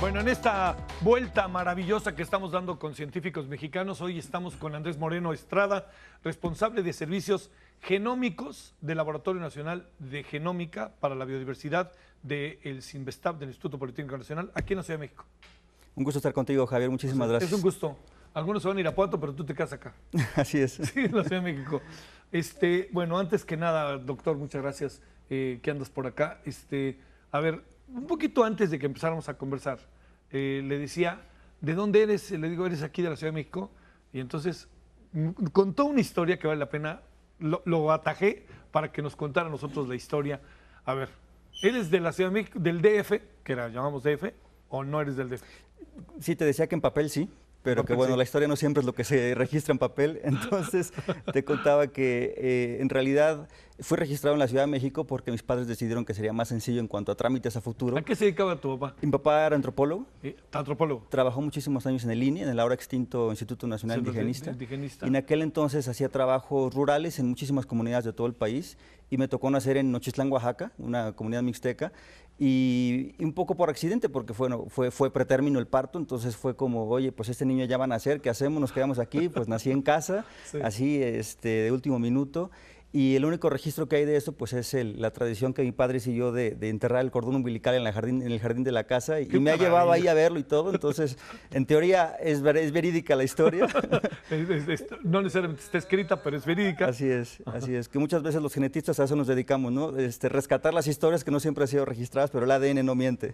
Bueno, en esta vuelta maravillosa que estamos dando con científicos mexicanos, hoy estamos con Andrés Moreno Estrada, responsable de servicios genómicos del Laboratorio Nacional de Genómica para la Biodiversidad del CINVESTAB, del Instituto Politécnico Nacional, aquí en la Ciudad de México. Un gusto estar contigo, Javier. Muchísimas gracias. Es un gusto. Algunos se van a Irapuato, pero tú te quedas acá. Así es. Sí, en la Ciudad de México. Bueno, antes que nada, doctor, muchas gracias que andas por acá. A ver, un poquito antes de que empezáramos a conversar, le decía, ¿de dónde eres? Le digo, eres aquí de la Ciudad de México. Y entonces contó una historia que vale la pena, lo atajé para que nos contara a nosotros la historia. A ver, ¿eres de la Ciudad de México, del DF, que la llamamos DF, o no eres del DF? Sí, te decía que en papel sí, pero que bueno, la historia no siempre es lo que se registra en papel. Entonces te contaba que en realidad fui registrado en la Ciudad de México porque mis padres decidieron que sería más sencillo en cuanto a trámites a futuro. ¿A qué se dedicaba tu papá? Mi papá era antropólogo. Antropólogo. Trabajó muchísimos años en el INE, en el ahora extinto Instituto Nacional Indigenista. Y en aquel entonces hacía trabajos rurales en muchísimas comunidades de todo el país. Y me tocó nacer en Nochistlán, Oaxaca, una comunidad mixteca. Y un poco por accidente, porque fue pretérmino el parto, entonces fue como, oye, pues este niño ya va a nacer, ¿qué hacemos? Nos quedamos aquí, pues nací en casa, sí. Así de último minuto. Y el único registro que hay de eso, pues es la tradición que mi padre siguió de enterrar el cordón umbilical en el jardín de la casa, y me ha llevado ahí a verlo y todo. Entonces, en teoría es verídica la historia. No necesariamente está escrita, pero es verídica. Así es, así es. Que muchas veces los genetistas a eso nos dedicamos, ¿no? Rescatar las historias que no siempre han sido registradas, pero el ADN no miente.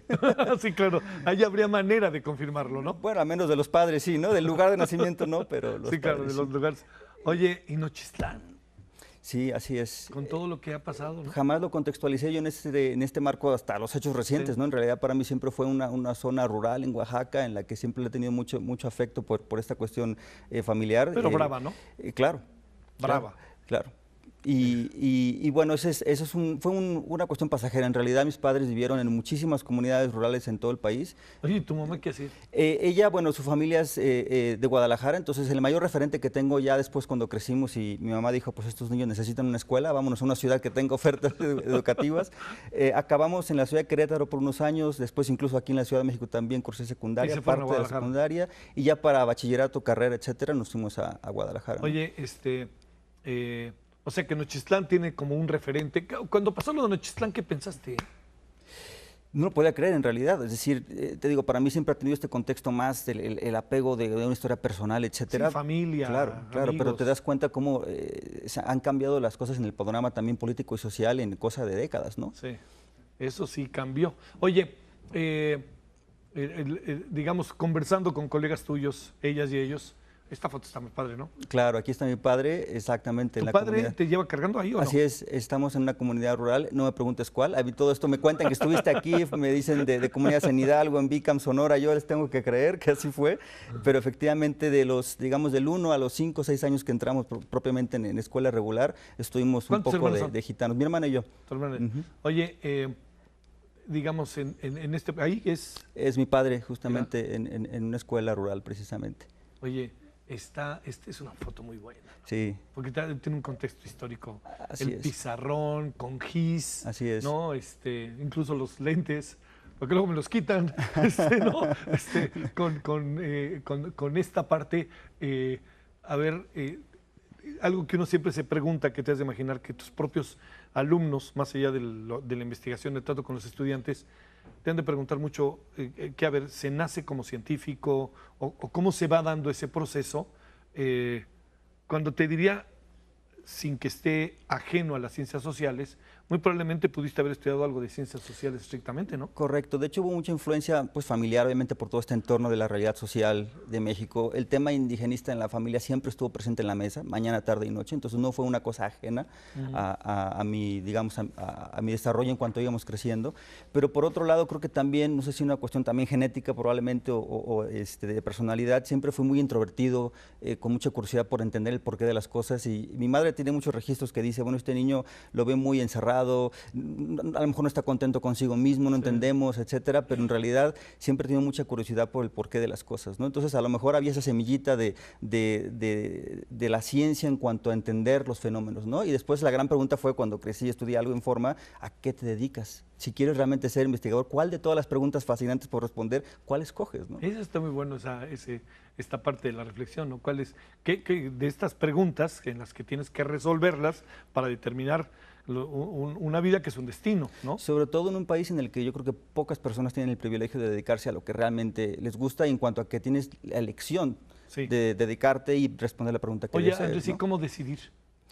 Sí, claro. Ahí habría manera de confirmarlo, ¿no? Bueno, a menos de los padres, sí, ¿no? Del lugar de nacimiento, no, pero los sí, claro, padres, de los lugares. Oye, ¿y Nochistlán? Sí, así es. Con todo lo que ha pasado, ¿no? Jamás lo contextualicé yo en este marco hasta los hechos recientes, sí. ¿No? En realidad para mí siempre fue una zona rural en Oaxaca en la que siempre le he tenido mucho afecto por esta cuestión familiar. Pero brava, ¿no? Claro. Brava. Claro. Y bueno, fue una cuestión pasajera. En realidad mis padres vivieron en muchísimas comunidades rurales en todo el país. Oye, ¿y tu mamá qué hacía? Ella, bueno, su familia es de Guadalajara, entonces el mayor referente que tengo ya después cuando crecimos y mi mamá dijo, pues estos niños necesitan una escuela, vámonos a una ciudad que tenga ofertas educativas. Acabamos en la ciudad de Querétaro por unos años, después incluso aquí en la Ciudad de México también cursé secundaria, parte de la secundaria, y ya para bachillerato, carrera, etcétera, nos fuimos a Guadalajara. Oye, o sea que Nochistlán tiene como un referente. Cuando pasó lo de Nochistlán, ¿qué pensaste? No lo podía creer en realidad, es decir, te digo, para mí siempre ha tenido este contexto más el apego de una historia personal, etcétera. Sí, familia, claro, amigos. Pero te das cuenta cómo han cambiado las cosas en el panorama también político y social en cosa de décadas, ¿no? Sí, eso sí cambió. Oye, digamos, conversando con colegas tuyos, ellas y ellos, esta foto está muy padre, ¿no? Claro, aquí está mi padre, exactamente. ¿Tu padre te lleva cargando ahí o no? Así es, estamos en una comunidad rural, no me preguntes cuál. A mí todo esto me cuentan que estuviste aquí, me dicen de comunidades en Hidalgo, en Bicam, Sonora, yo les tengo que creer que así fue, pero efectivamente digamos, del 1 a los 5 o 6 años que entramos propiamente en escuela regular, estuvimos un poco de gitanos, mi hermana y yo. ¿Tu hermana? Oye, digamos, ahí es... Es mi padre, justamente, en una escuela rural, precisamente. Oye, esta es una foto muy buena, ¿no? Sí. Porque tiene un contexto histórico. Así es. Pizarrón con gis. Así es. ¿No? Incluso los lentes, porque luego me los quitan, ¿no? Con esta parte, algo que uno siempre se pregunta, que te has de imaginar que tus propios alumnos, más allá de la investigación de trato con los estudiantes, te han de preguntar mucho, ¿se nace como científico o cómo se va dando ese proceso? Cuando te diría, sin que esté ajeno a las ciencias sociales, muy probablemente pudiste haber estudiado algo de ciencias sociales estrictamente, ¿no? Correcto. De hecho, hubo mucha influencia familiar, obviamente, por todo este entorno de la realidad social de México. El tema indigenista en la familia siempre estuvo presente en la mesa, mañana, tarde y noche, entonces no fue una cosa ajena a mi desarrollo en cuanto íbamos creciendo. Pero por otro lado, creo que también, no sé si una cuestión también genética probablemente o de personalidad, siempre fui muy introvertido, con mucha curiosidad por entender el porqué de las cosas, y mi madre tiene muchos registros que dice, bueno, este niño lo ve muy encerrado, frustrado, a lo mejor no está contento consigo mismo, no entendemos, etcétera, pero en realidad siempre he tenido mucha curiosidad por el porqué de las cosas, ¿no? Entonces, a lo mejor había esa semillita de la ciencia en cuanto a entender los fenómenos, ¿no? Y después la gran pregunta fue cuando crecí y estudié algo en forma, ¿a qué te dedicas? Si quieres realmente ser investigador, ¿cuál de todas las preguntas fascinantes por responder, cuál escoges, ¿no? Eso está muy bueno, esta parte de la reflexión, ¿no? ¿Qué de estas preguntas en las que tienes que resolverlas para determinar una vida que es un destino, ¿no? Sobre todo en un país en el que yo creo que pocas personas tienen el privilegio de dedicarse a lo que realmente les gusta, en cuanto a que tienes la elección de dedicarte y responder la pregunta que desees. Oye, Andrés, ¿y cómo decidir?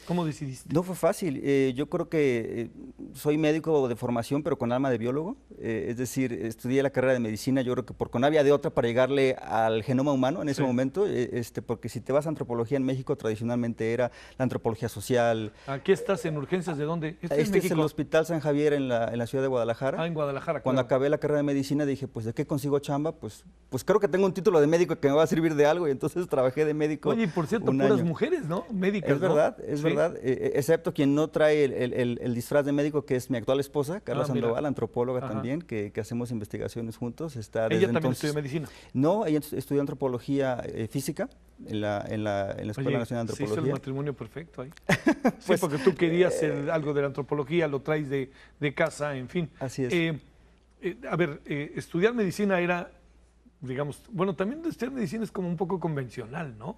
¿Cómo decidiste? No fue fácil. Yo creo que soy médico de formación, pero con alma de biólogo. Es decir, estudié la carrera de medicina, yo creo que porque no había de otra para llegarle al genoma humano en ese momento, porque si te vas a antropología en México, tradicionalmente era la antropología social. Aquí estás en urgencias, ¿de dónde? Este es el Hospital San Javier en la ciudad de Guadalajara. Ah, en Guadalajara, Cuando acabé la carrera de medicina dije, pues, ¿de qué consigo chamba? Pues creo que tengo un título de médico que me va a servir de algo, y entonces trabajé de médico. Oye, y por cierto, puras mujeres, ¿no? Médicas, es verdad, ¿no? Es verdad, excepto quien no trae el disfraz de médico, que es mi actual esposa, Carla Sandoval, antropóloga también, que hacemos investigaciones juntos. ¿Ella también estudió medicina? No, ella estudió antropología física en la Escuela Nacional de Antropología. Se hizo el matrimonio perfecto ahí. Pues, porque tú querías hacer algo de la antropología, lo traes de casa, en fin. Así es. Estudiar medicina era, digamos, bueno, también estudiar medicina es como un poco convencional, ¿no?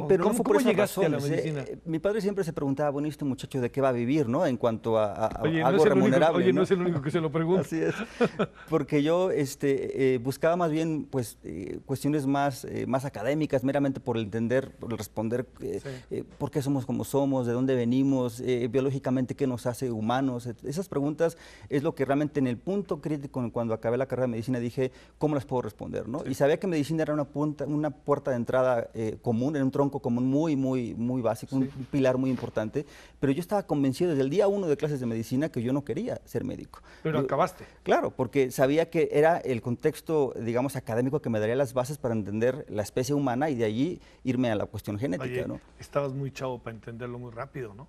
Pero no fue por ¿Cómo esas llegaste a la razones, medicina? Mi padre siempre se preguntaba, bueno, ¿y este muchacho de qué va a vivir, no? En cuanto a no algo remunerable. Oye, no es el único que se lo pregunta. Así es. Porque yo buscaba más bien pues, cuestiones más académicas, meramente por entender, por responder por qué somos como somos, de dónde venimos, biológicamente qué nos hace humanos. Esas preguntas es lo que realmente en el punto crítico, cuando acabé la carrera de medicina, dije, ¿cómo las puedo responder, no? Y sabía que medicina era una puerta de entrada común, era un tronco común muy básico, un pilar muy importante, pero yo estaba convencido desde el día 1 de clases de medicina que yo no quería ser médico. Pero acabaste. Claro, porque sabía que era el contexto, digamos, académico que me daría las bases para entender la especie humana y de allí irme a la cuestión genética. Oye, ¿no? Estabas muy chavo para entenderlo muy rápido, ¿no?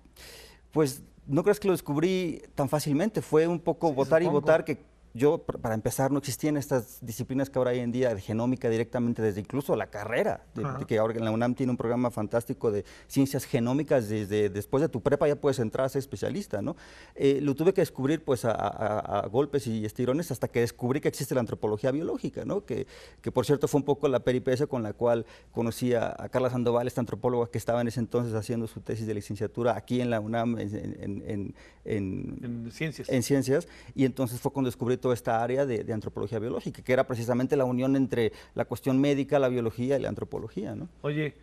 Pues no creas que lo descubrí tan fácilmente, fue un poco votar y votar, que yo, para empezar, no existían estas disciplinas que ahora hay en día de genómica directamente desde incluso la carrera, que ahora en la UNAM tiene un programa fantástico de ciencias genómicas, desde después de tu prepa ya puedes entrar a ser especialista, ¿no? Lo tuve que descubrir pues a golpes y estirones hasta que descubrí que existe la antropología biológica, ¿no? Que por cierto fue un poco la peripecia con la cual conocí a Carla Sandoval, esta antropóloga que estaba en ese entonces haciendo su tesis de licenciatura aquí en la UNAM en ciencias. En ciencias, y entonces fue cuando descubrí toda esta área de antropología biológica, que era precisamente la unión entre la cuestión médica, la biología y la antropología, ¿no? Oye,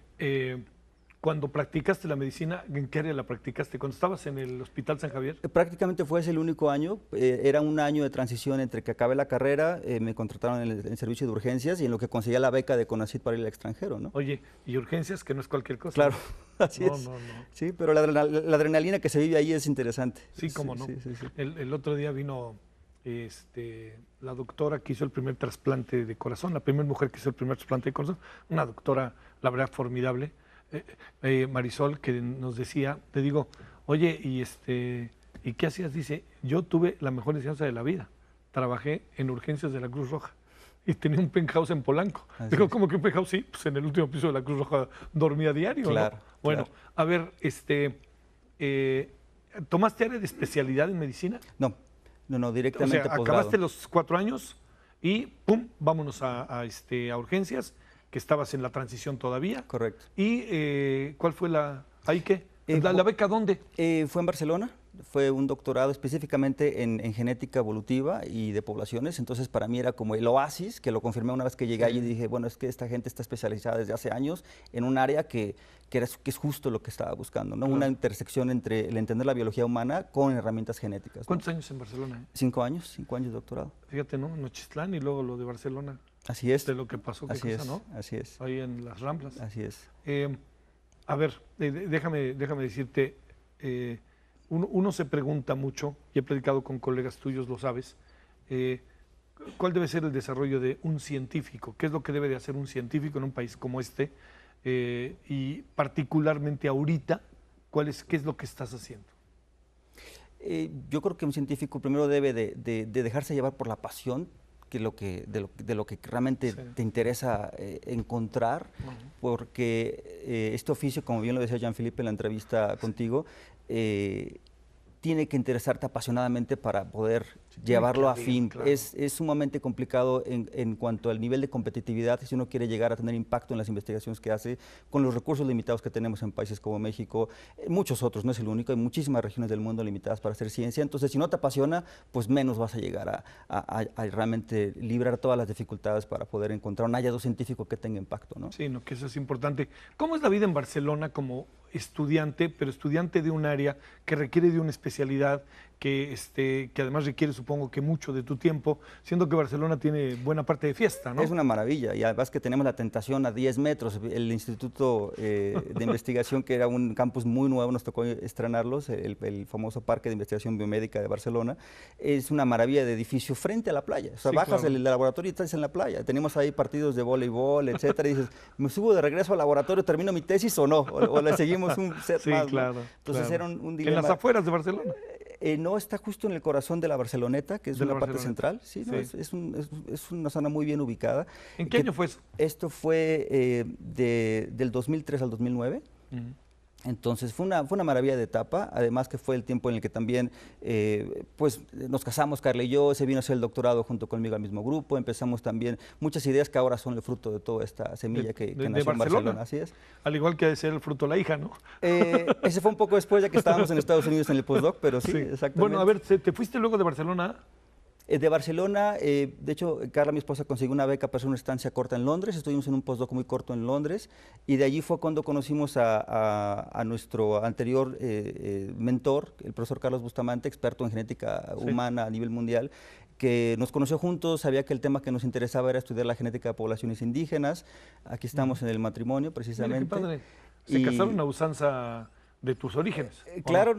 cuando practicaste la medicina, ¿en qué área la practicaste? ¿Cuando estabas en el Hospital San Javier? Prácticamente fue ese el único año. Era un año de transición entre que acabé la carrera, me contrataron en el servicio de urgencias y en lo que conseguía la beca de CONACYT para ir al extranjero, ¿no? Oye, y urgencias, que no es cualquier cosa. Claro, así es. No. Sí, pero la adrenalina que se vive ahí es interesante. Sí, cómo no. Sí. El otro día vino la doctora que hizo el primer trasplante de corazón, la primera mujer que hizo el primer trasplante de corazón, una doctora, la verdad, formidable, Marisol, que nos decía, te digo, oye, ¿y qué hacías? Dice, yo tuve la mejor enseñanza de la vida, trabajé en urgencias de la Cruz Roja y tenía un penthouse en Polanco. Digo, ¿cómo que un penthouse? Sí, pues en el último piso de la Cruz Roja dormía diario, claro, ¿no? Bueno, claro. A ver, ¿tomaste área de especialidad en medicina? No, directamente. O sea, acabaste los 4 años y ¡pum! Vámonos a urgencias, que estabas en la transición todavía. Correcto. ¿Y cuál fue ahí qué? ¿La beca dónde? Fue en Barcelona. Fue un doctorado específicamente en genética evolutiva y de poblaciones, entonces para mí era como el oasis, que lo confirmé una vez que llegué allí y dije, bueno, es que esta gente está especializada desde hace años en un área que es justo lo que estaba buscando, ¿no? Claro. Una intersección entre el entender la biología humana con herramientas genéticas. ¿Cuántos años en Barcelona? 5 años de doctorado. Fíjate, ¿no? Nochistlán y luego lo de Barcelona. Así es. De lo que pasó, así es, ¿no? Así es. Ahí en las Ramblas. Así es. A ver, déjame decirte, uno se pregunta mucho, y he platicado con colegas tuyos, lo sabes, ¿cuál debe ser el desarrollo de un científico? ¿Qué es lo que debe de hacer un científico en un país como este? Y particularmente ahorita, ¿qué es lo que estás haciendo? Yo creo que un científico primero debe de dejarse llevar por la pasión, de lo que realmente te interesa encontrar, porque este oficio, como bien lo decía Jean-Philippe en la entrevista contigo, tiene que interesarte apasionadamente para poder llevarlo a fin. Claro. Es sumamente complicado en cuanto al nivel de competitividad, si uno quiere llegar a tener impacto en las investigaciones que hace, con los recursos limitados que tenemos en países como México, muchos otros, no es el único, hay muchísimas regiones del mundo limitadas para hacer ciencia, entonces si no te apasiona, pues menos vas a llegar a realmente librar todas las dificultades para poder encontrar un hallazgo científico que tenga impacto, ¿no? Sí, no, que eso es importante. ¿Cómo es la vida en Barcelona como estudiante, pero estudiante de un área que requiere de una especialidad que además requiere, supongo, que mucho de tu tiempo, siendo que Barcelona tiene buena parte de fiesta, ¿no? Es una maravilla, y además que tenemos la tentación a 10 metros. El Instituto de Investigación, que era un campus muy nuevo, nos tocó estrenarlos, el famoso Parque de Investigación Biomédica de Barcelona, es una maravilla de edificio frente a la playa. O sea, sí, bajas del laboratorio y estás en la playa. Tenemos ahí partidos de voleibol, etcétera, y dices, ¿me subo de regreso al laboratorio, termino mi tesis o no? ¿O le seguimos un set sí, más? Claro, ¿no? Entonces claro. Era un dilema. ¿En las afueras de Barcelona? No, está justo en el corazón de la Barceloneta, que es una parte central. Sí, ¿no? Es una zona muy bien ubicada. ¿En qué año fue eso? Esto fue del 2003 al 2009. Entonces fue una maravilla de etapa, además que fue el tiempo en el que también pues nos casamos, Carla y yo, se vino a hacer el doctorado junto conmigo al mismo grupo, empezamos también muchas ideas que ahora son el fruto de toda esta semilla que nació en Barcelona, así es. Al igual que ha de ser el fruto de la hija, ¿no? Ese fue un poco después, ya que estábamos en Estados Unidos en el postdoc, pero sí, exactamente. Bueno, a ver, ¿te fuiste luego de Barcelona? De Barcelona, de hecho, Carla, mi esposa, consiguió una beca para hacer una estancia corta en Londres, estuvimos en un postdoc muy corto en Londres, y de allí fue cuando conocimos a nuestro anterior mentor, el profesor Carlos Bustamante, experto en genética humana a nivel mundial, que nos conoció juntos, sabía que el tema que nos interesaba era estudiar la genética de poblaciones indígenas. Aquí estamos en el matrimonio, precisamente. Mira, qué padre. Se casaron a usanza de tus orígenes. Claro,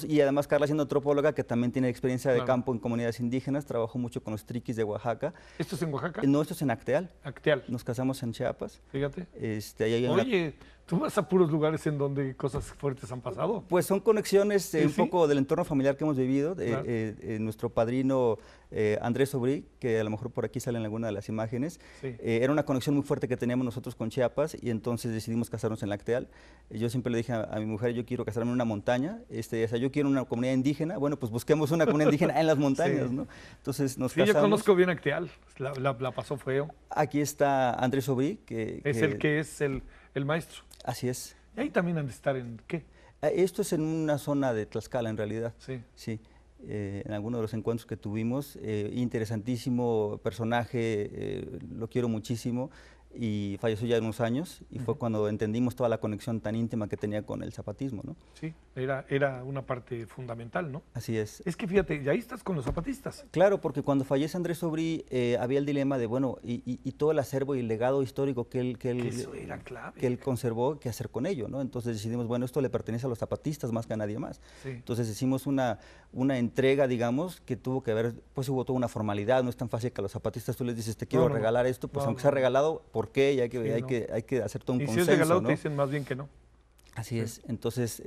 y además Carla, siendo antropóloga, que también tiene experiencia de campo en comunidades indígenas, trabajó mucho con los triquis de Oaxaca. ¿Esto es en Oaxaca? No, esto es en Acteal. Acteal. Nos casamos en Chiapas. Fíjate. Oye, ¿tú vas a puros lugares en donde cosas fuertes han pasado? Pues son conexiones un poco del entorno familiar que hemos vivido. Claro. Nuestro padrino Andrés Sobrí, que a lo mejor por aquí sale en alguna de las imágenes, era una conexión muy fuerte que teníamos nosotros con Chiapas, y entonces decidimos casarnos en la Acteal. Yo siempre le dije a mi mujer, yo quiero casarme en una montaña, o sea, yo quiero una comunidad indígena. Bueno, pues busquemos una comunidad indígena en las montañas, ¿no? Entonces nos casamos. Yo conozco bien Acteal, la pasó feo. Aquí está Andrés Sobrí, es el que es el maestro. Así es. Y ahí también han de estar en ¿qué? Esto es en una zona de Tlaxcala, en realidad. Sí. En alguno de los encuentros que tuvimos, interesantísimo personaje, lo quiero muchísimo, y falleció ya en unos años, y fue cuando entendimos toda la conexión tan íntima que tenía con el zapatismo, ¿no? Sí, era una parte fundamental, ¿no? Así es. Es que fíjate, y ahí estás con los zapatistas. Claro, porque cuando fallece Andrés Sobrí, había el dilema de, bueno, y todo el acervo y el legado histórico que eso era clave. Que él conservó, ¿qué hacer con ello, no? Entonces decidimos, bueno, esto le pertenece a los zapatistas más que a nadie más. Entonces hicimos una entrega, digamos, que tuvo que ver, pues hubo toda una formalidad, no es tan fácil que a los zapatistas tú les dices, te quiero regalar esto, pues aunque sea regalado, ¿por qué? Y hay que hacer todo un consenso, y si es regalado, ¿no? te dicen más bien que no. Así es. Entonces,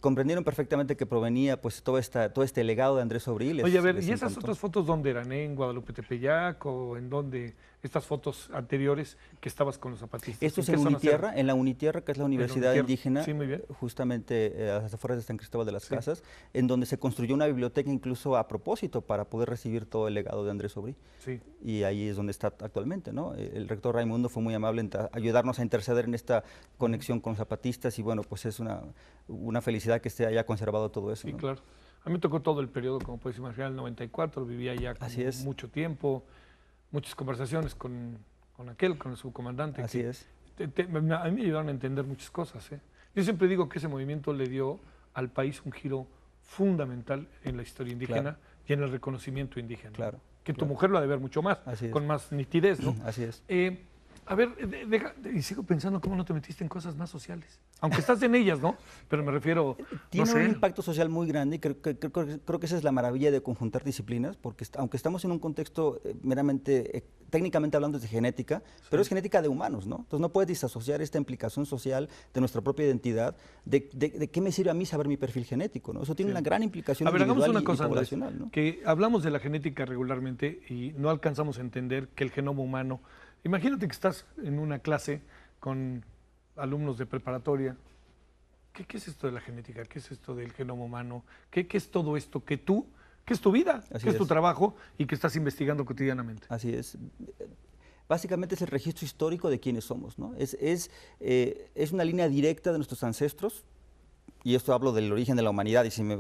comprendieron perfectamente que provenía pues todo este legado de Andrés Sobrí. Oye, a ver, ¿y esas otras fotos dónde eran? ¿En Guadalupe Tepeyac o en dónde? Estas fotos anteriores que estabas con los zapatistas. Esto es en Unitierra, en la Unitierra, que es la universidad indígena, sí, muy bien. Justamente a las afueras de San Cristóbal de las Casas, en donde se construyó una biblioteca incluso a propósito para poder recibir todo el legado de Andrés Sobrí. Sí. Y ahí es donde está actualmente, ¿no? El rector Raimundo fue muy amable en ayudarnos a interceder en esta conexión con zapatistas, y bueno, pues es una felicidad que haya conservado todo eso. Sí, ¿no? Claro. A mí me tocó todo el periodo, como puedes imaginar, el 94, vivía allá mucho tiempo, muchas conversaciones con el subcomandante. Así es. A mí me ayudaron a entender muchas cosas. Yo siempre digo que ese movimiento le dio al país un giro fundamental en la historia indígena y en el reconocimiento indígena. Claro. Que tu mujer lo ha de ver mucho más, con más nitidez, ¿no? Así es. A ver, y sigo pensando cómo no te metiste en cosas más sociales. Aunque estás en ellas, ¿no? Pero me refiero, Tiene un impacto social muy grande y creo que esa es la maravilla de conjuntar disciplinas, porque aunque estamos en un contexto meramente, técnicamente hablando de genética, pero es genética de humanos, ¿no? Entonces no puedes disasociar esta implicación social de nuestra propia identidad, de qué me sirve a mí saber mi perfil genético, ¿no? Eso tiene una gran implicación individual hagamos una cosa, y poblacional, Andrés, ¿no? que hablamos de la genética regularmente y no alcanzamos a entender que el genoma humano. Imagínate que estás en una clase con alumnos de preparatoria. ¿Qué es esto de la genética? ¿Qué es esto del genoma humano? ¿Qué es todo esto que tú, qué es tu vida, qué es tu trabajo y que estás investigando cotidianamente? Así es. Básicamente es el registro histórico de quiénes somos, ¿no? Es una línea directa de nuestros ancestros, y esto hablo del origen de la humanidad, y si me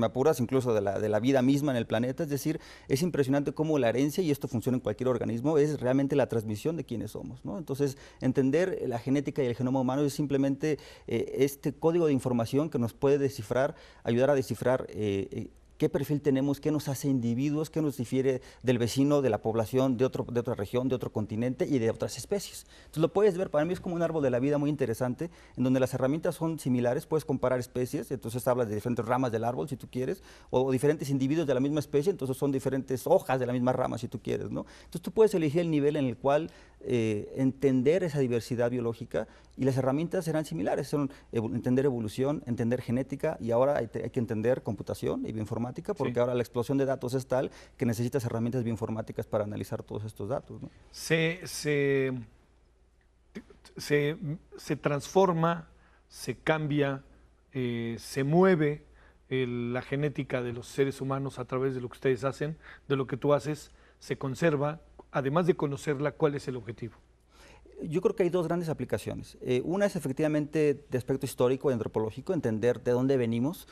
apuras, incluso de la vida misma en el planeta. Es decir, es impresionante cómo la herencia, y esto funciona en cualquier organismo, es realmente la transmisión de quiénes somos, ¿no? Entonces, entender la genética y el genoma humano es simplemente este código de información que nos puede descifrar, ayudar a descifrar qué perfil tenemos, qué nos hace individuos, qué nos difiere del vecino, de la población, de otra región, de otro continente y de otras especies. Entonces lo puedes ver, para mí es como un árbol de la vida muy interesante, en donde las herramientas son similares, puedes comparar especies, entonces hablas de diferentes ramas del árbol, si tú quieres, o diferentes individuos de la misma especie, entonces son diferentes hojas de la misma rama, si tú quieres, ¿no? Entonces tú puedes elegir el nivel en el cual entender esa diversidad biológica, y las herramientas serán similares, son entender evolución, entender genética, y ahora hay que entender computación y bioinformática, porque ahora la explosión de datos es tal que necesitas herramientas bioinformáticas para analizar todos estos datos, ¿no? Se transforma, se cambia, se mueve la genética de los seres humanos a través de lo que ustedes hacen, de lo que tú haces, se conserva. Además de conocerla, ¿cuál es el objetivo? Yo creo que hay dos grandes aplicaciones. Una es efectivamente de aspecto histórico y antropológico, entender de dónde venimos,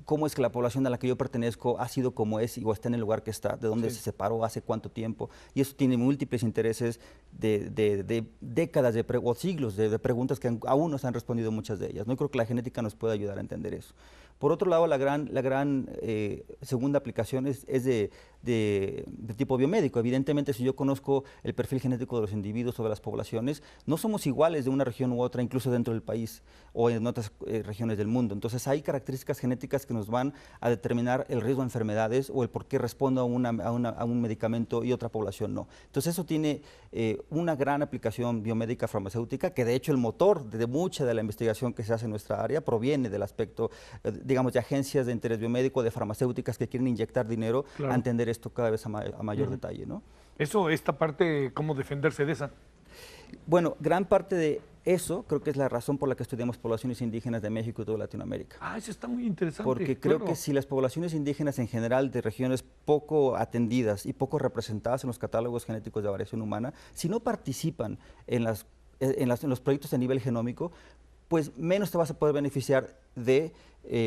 cómo es que la población a la que yo pertenezco ha sido como es o está en el lugar que está, de dónde se separó, hace cuánto tiempo, y eso tiene múltiples intereses de décadas o siglos de preguntas que aún no se han respondido muchas de ellas, ¿no? Yo creo que la genética nos puede ayudar a entender eso. Por otro lado, la gran segunda aplicación es de tipo biomédico. Evidentemente, si yo conozco el perfil genético de los individuos o de las poblaciones, no somos iguales de una región u otra, incluso dentro del país o en otras regiones del mundo. Entonces, hay características genéticas que nos van a determinar el riesgo de enfermedades o el por qué respondo a un medicamento y otra población no. Entonces, eso tiene una gran aplicación biomédica farmacéutica, que de hecho el motor de mucha de la investigación que se hace en nuestra área proviene del aspecto, digamos, de agencias de interés biomédico, de farmacéuticas que quieren inyectar dinero a entender esto cada vez a mayor detalle, ¿no? Eso, esta parte, ¿cómo defenderse de esa? Bueno, gran parte de eso creo que es la razón por la que estudiamos poblaciones indígenas de México y toda Latinoamérica. Ah, eso está muy interesante. Porque creo que si las poblaciones indígenas en general de regiones poco atendidas y poco representadas en los catálogos genéticos de variación humana, si no participan en los proyectos a nivel genómico, pues menos te vas a poder beneficiar de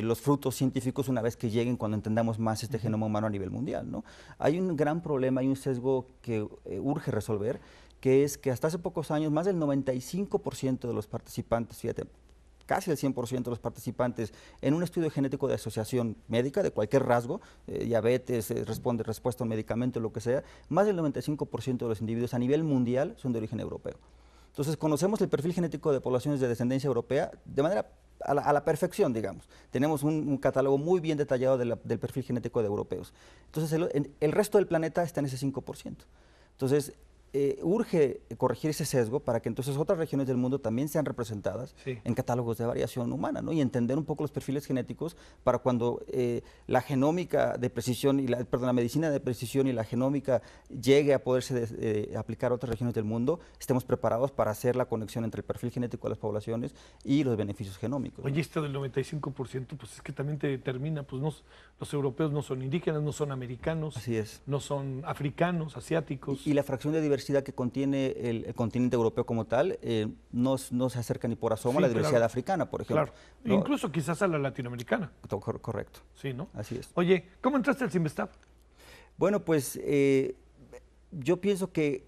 los frutos científicos una vez que lleguen, cuando entendamos más este genoma humano a nivel mundial, ¿no? Hay un gran problema, hay un sesgo que urge resolver, que es que hasta hace pocos años más del 95% de los participantes, fíjate, casi el 100% de los participantes en un estudio genético de asociación médica de cualquier rasgo, diabetes, respuesta a un medicamento, lo que sea, más del 95% de los individuos a nivel mundial son de origen europeo. Entonces, conocemos el perfil genético de poblaciones de descendencia europea de manera a la perfección, digamos. Tenemos un catálogo muy bien detallado del perfil genético de europeos. Entonces, el resto del planeta está en ese 5%. Entonces, urge corregir ese sesgo para que entonces otras regiones del mundo también sean representadas en catálogos de variación humana, ¿no? Y entender un poco los perfiles genéticos para cuando la genómica de precisión, la medicina de precisión y la genómica llegue a poderse aplicar a otras regiones del mundo, estemos preparados para hacer la conexión entre el perfil genético de las poblaciones y los beneficios genómicos, ¿no? Oye, esto del 95%, pues es que también te determina, pues los europeos no son indígenas, no son americanos, así es, no son africanos, asiáticos. Y la fracción de diversidad que contiene el continente europeo como tal no se acerca ni por asomo a la diversidad africana, por ejemplo. Claro. ¿No? Incluso quizás a la latinoamericana. Correcto. Sí, ¿no? Así es. Oye, ¿cómo entraste al CIMBESTAB? Bueno, pues yo pienso que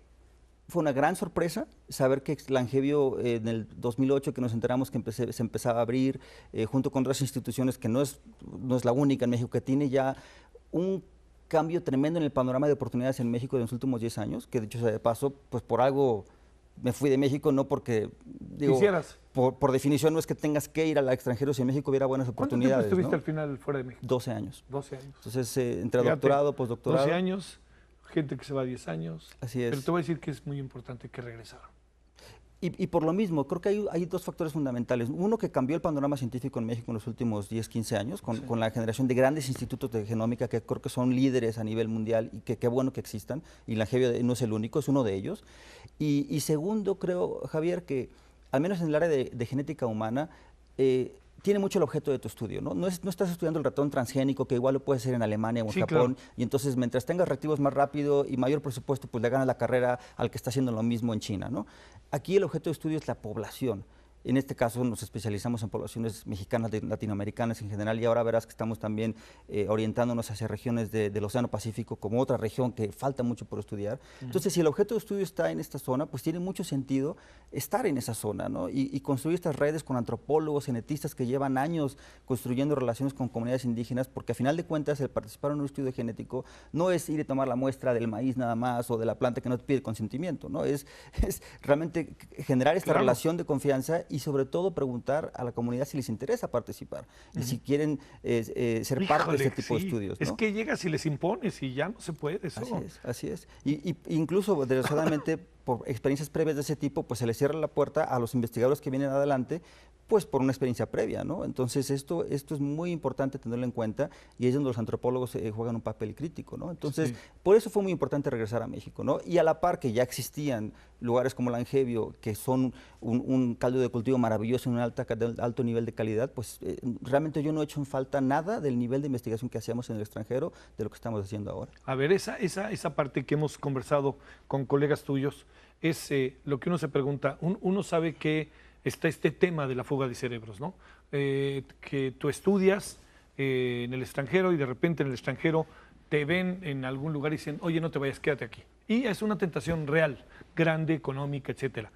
fue una gran sorpresa saber que Langevio en el 2008, que nos enteramos que se empezaba a abrir, junto con otras instituciones, que no es la única en México, que tiene ya un cambio tremendo en el panorama de oportunidades en México en los últimos 10 años, que dicho sea de paso, pues por algo me fui de México, no porque, digo, quisieras. Por definición no es que tengas que ir al extranjero si en México hubiera buenas oportunidades. ¿Cuánto tiempo estuviste ¿no? al final fuera de México? 12 años. 12 años. Entonces, entre doctorado, postdoctorado. 12 años, gente que se va 10 años. Así es. Pero te voy a decir que es muy importante que regresaron. Y por lo mismo, creo que hay dos factores fundamentales. Uno, que cambió el panorama científico en México en los últimos 10, 15 años, con la generación de grandes institutos de genómica que creo que son líderes a nivel mundial y que qué bueno que existan. Y la Angevia no es el único, es uno de ellos. Y segundo, creo, Javier, que al menos en el área de genética humana, tiene mucho el objeto de tu estudio, ¿no? No estás estudiando el ratón transgénico, que igual lo puedes hacer en Alemania o en Japón, claro. Y entonces mientras tengas reactivos más rápido y mayor presupuesto, pues le ganas la carrera al que está haciendo lo mismo en China, ¿no? Aquí el objeto de estudio es la población. En este caso nos especializamos en poblaciones mexicanas, latinoamericanas en general, y ahora verás que estamos también orientándonos hacia regiones del Océano Pacífico como otra región que falta mucho por estudiar. Entonces, si el objeto de estudio está en esta zona, pues tiene mucho sentido estar en esa zona, ¿no? Y construir estas redes con antropólogos, genetistas que llevan años construyendo relaciones con comunidades indígenas, porque a final de cuentas el participar en un estudio genético no es ir y tomar la muestra del maíz nada más o de la planta que no te pide consentimiento, ¿no? Es realmente generar esta relación de confianza y sobre todo preguntar a la comunidad si les interesa participar y si quieren ser parte de este tipo de estudios, ¿no? Es que llegas y les impones y ya no se puede eso. Así es. Y incluso, desgraciadamente, por experiencias previas de ese tipo, pues se les cierra la puerta a los investigadores que vienen adelante, pues por una experiencia previa, ¿no? Entonces esto es muy importante tenerlo en cuenta y es donde los antropólogos juegan un papel crítico, ¿no? Entonces, por eso fue muy importante regresar a México, ¿no? Y a la par que ya existían lugares como la Angevio, que son un caldo de cultivo maravilloso en un alto nivel de calidad, pues realmente yo no he hecho en falta nada del nivel de investigación que hacíamos en el extranjero de lo que estamos haciendo ahora. A ver, esa parte que hemos conversado con colegas tuyos es lo que uno se pregunta. Uno sabe que está este tema de la fuga de cerebros, ¿no? Que tú estudias en el extranjero y de repente en el extranjero te ven en algún lugar y dicen, oye, no te vayas, quédate aquí. Y es una tentación real, grande, económica, etcétera.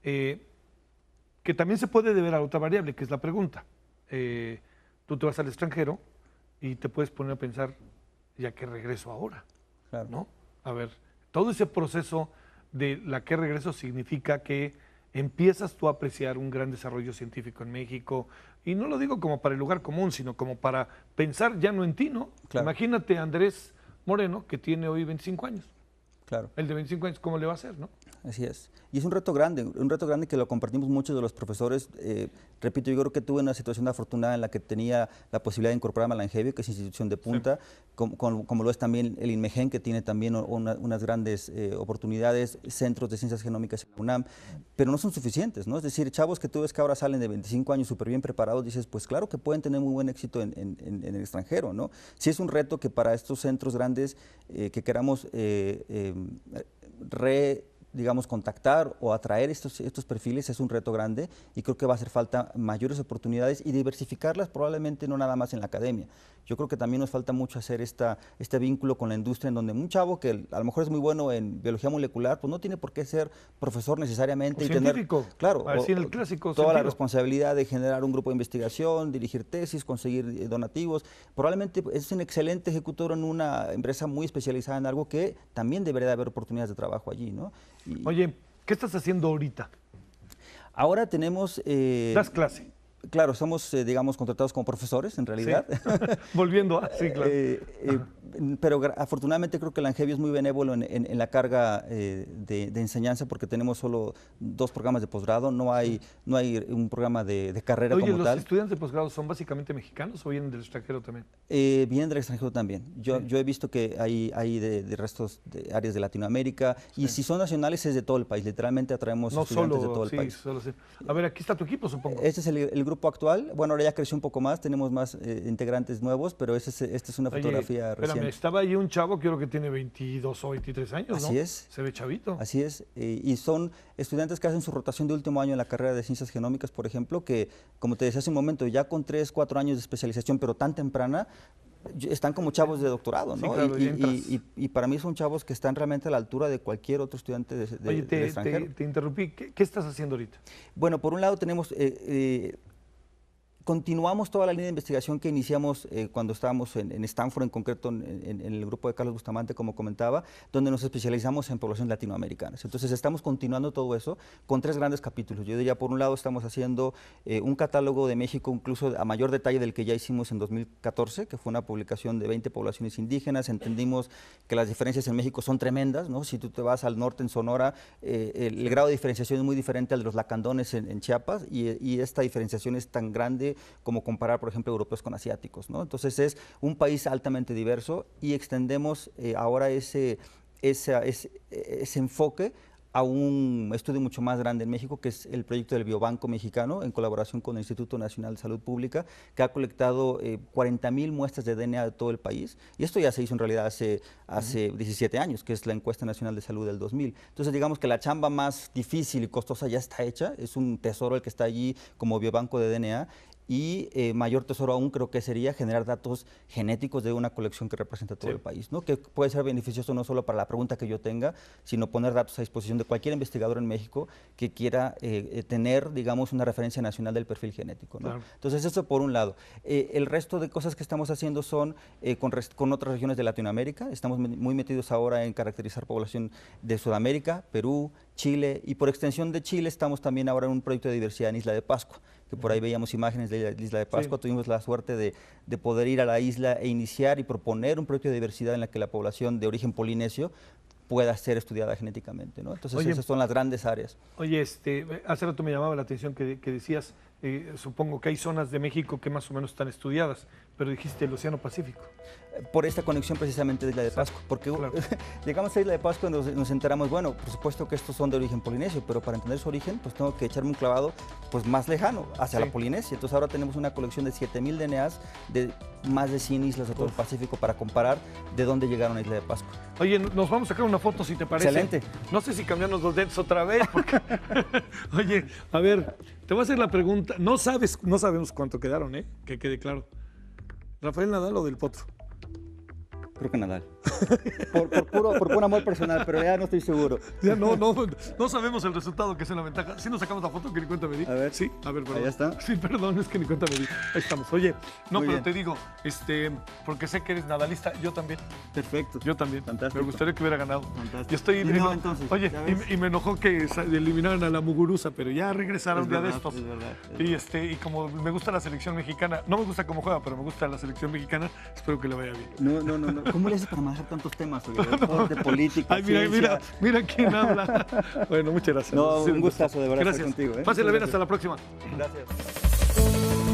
Que también se puede deber a otra variable, que es la pregunta. Tú te vas al extranjero y te puedes poner a pensar, ¿ya qué regreso ahora? Claro. ¿No? A ver, todo ese proceso de la que regreso significa que empiezas tú a apreciar un gran desarrollo científico en México, y no lo digo como para el lugar común, sino como para pensar ya no en ti, ¿no? Claro. Imagínate a Andrés Moreno, que tiene hoy 25 años. Claro. El de 25 años, ¿cómo le va a hacer, no? Así es. Y es un reto grande que lo compartimos muchos de los profesores. Repito, yo creo que tuve una situación afortunada en la que tenía la posibilidad de incorporarme a la Angevio, que es institución de punta, como lo es también el INMEGEN, que tiene también unas grandes oportunidades, centros de ciencias genómicas en la UNAM, pero no son suficientes, ¿no? Es decir, chavos que tú ves que ahora salen de 25 años súper bien preparados, dices, pues claro que pueden tener muy buen éxito en el extranjero, ¿no? Sí es un reto que para estos centros grandes que queramos digamos, contactar o atraer estos perfiles es un reto grande y creo que va a hacer falta mayores oportunidades y diversificarlas probablemente no nada más en la academia. Yo creo que también nos falta mucho hacer este vínculo con la industria en donde un chavo que a lo mejor es muy bueno en biología molecular, pues no tiene por qué ser profesor necesariamente. Y científico, tener, claro, así en el clásico toda la responsabilidad de generar un grupo de investigación, dirigir tesis, conseguir donativos. Probablemente es un excelente ejecutor en una empresa muy especializada en algo que también debería de haber oportunidades de trabajo allí, ¿no? Oye, ¿qué estás haciendo ahorita? Ahora tenemos... das clase. Claro, somos, digamos, contratados como profesores, en realidad. Sí. Volviendo a... Sí, claro. Pero afortunadamente creo que la Angevio es muy benévolo en la carga de enseñanza porque tenemos solo 2 programas de posgrado, no hay un programa de carrera como tal. Oye, ¿los estudiantes de posgrado son básicamente mexicanos o vienen del extranjero también? Vienen del extranjero también. Yo he visto que hay de restos de áreas de Latinoamérica y si son nacionales es de todo el país, literalmente atraemos estudiantes de todo el país. A ver, aquí está tu equipo, supongo. Este es el grupo actual, bueno, ahora ya creció un poco más, tenemos más integrantes nuevos, pero esta es una fotografía reciente. Estaba ahí un chavo, creo que tiene 22 o 23 años, ¿no? Así es. Se ve chavito. Así es, y son estudiantes que hacen su rotación de último año en la carrera de Ciencias Genómicas, por ejemplo, que, como te decía hace un momento, ya con 3, 4 años de especialización, pero tan temprana, están como chavos de doctorado, ¿no? Sí, claro, y para mí son chavos que están realmente a la altura de cualquier otro estudiante del extranjero. Te interrumpí, ¿qué estás haciendo ahorita? Bueno, por un lado tenemos... continuamos toda la línea de investigación que iniciamos cuando estábamos en Stanford, en concreto en el grupo de Carlos Bustamante, como comentaba, donde nos especializamos en poblaciones latinoamericanas. Entonces estamos continuando todo eso con 3 grandes capítulos. Yo diría, por un lado, estamos haciendo un catálogo de México incluso a mayor detalle del que ya hicimos en 2014, que fue una publicación de 20 poblaciones indígenas. Entendimos que las diferencias en México son tremendas, ¿no? Si tú te vas al norte, en Sonora, el grado de diferenciación es muy diferente al de los lacandones en Chiapas, y esta diferenciación es tan grande como comparar, por ejemplo, europeos con asiáticos, ¿no? Entonces es un país altamente diverso y extendemos ahora ese enfoque a un estudio mucho más grande en México, que es el proyecto del Biobanco Mexicano, en colaboración con el Instituto Nacional de Salud Pública, que ha colectado 40,000 muestras de DNA de todo el país. Y esto ya se hizo en realidad hace 17 años, que es la Encuesta Nacional de Salud del 2000. Entonces, digamos que la chamba más difícil y costosa ya está hecha, es un tesoro el que está allí como biobanco de DNA. Y mayor tesoro aún creo que sería generar datos genéticos de una colección que representa todo el país, ¿no? Que puede ser beneficioso no solo para la pregunta que yo tenga, sino poner datos a disposición de cualquier investigador en México que quiera tener, digamos, una referencia nacional del perfil genético, ¿no? Claro. Entonces, eso por un lado. El resto de cosas que estamos haciendo son con otras regiones de Latinoamérica. Estamos muy metidos ahora en caracterizar población de Sudamérica, Perú, Chile, y por extensión de Chile estamos también ahora en un proyecto de diversidad en Isla de Pascua, que por ahí veíamos imágenes de la Isla de Pascua. Tuvimos la suerte de poder ir a la isla e iniciar y proponer un proyecto de diversidad en la que la población de origen polinesio pueda ser estudiada genéticamente, ¿no? Entonces, esas son las grandes áreas. Oye, hace rato me llamaba la atención que decías, supongo que hay zonas de México que más o menos están estudiadas, pero dijiste el Océano Pacífico. Por esta conexión precisamente de Isla de Pascua, porque claro, llegamos a Isla de Pascua y nos enteramos, bueno, por supuesto que estos son de origen polinesio, pero para entender su origen, pues tengo que echarme un clavado pues más lejano, hacia la Polinesia. Entonces ahora tenemos una colección de 7,000 DNAs de más de 100 islas de todo el Pacífico para comparar de dónde llegaron a Isla de Pascua. Oye, nos vamos a sacar una foto, si te parece. Excelente. No sé si cambiarnos los dedos otra vez, porque... Oye, a ver, te voy a hacer la pregunta. No sabemos cuánto quedaron, que quede claro. ¿Rafael Nadal o Del Potro? Creo que Nadal. Por puro amor personal, pero ya no estoy seguro. Ya no sabemos el resultado, que es una ventaja. ¿Sí nos sacamos la foto que ni cuenta me di? A ver. Sí, a ver, perdón. Ahí está. Sí, perdón, es que ni cuenta me di. Ahí estamos. Oye, no, Muy pero bien. te digo, porque sé que eres nadalista, yo también. Perfecto. Yo también. Fantástico. Me gustaría que hubiera ganado. Fantástico. Yo estoy... No, entonces, oye, y me enojó que eliminaran a la Muguruza, pero ya regresaron un día de estos. Es verdad. Y como me gusta la selección mexicana, no me gusta cómo juega, pero me gusta la selección mexicana, espero que le vaya bien. No. ¿Cómo le haces para manejar tantos temas? De política, ay, mira quién habla. Bueno, muchas gracias. No, un gustazo de verdad estar gracias. contigo. Pásenla bien, hasta la próxima. Gracias.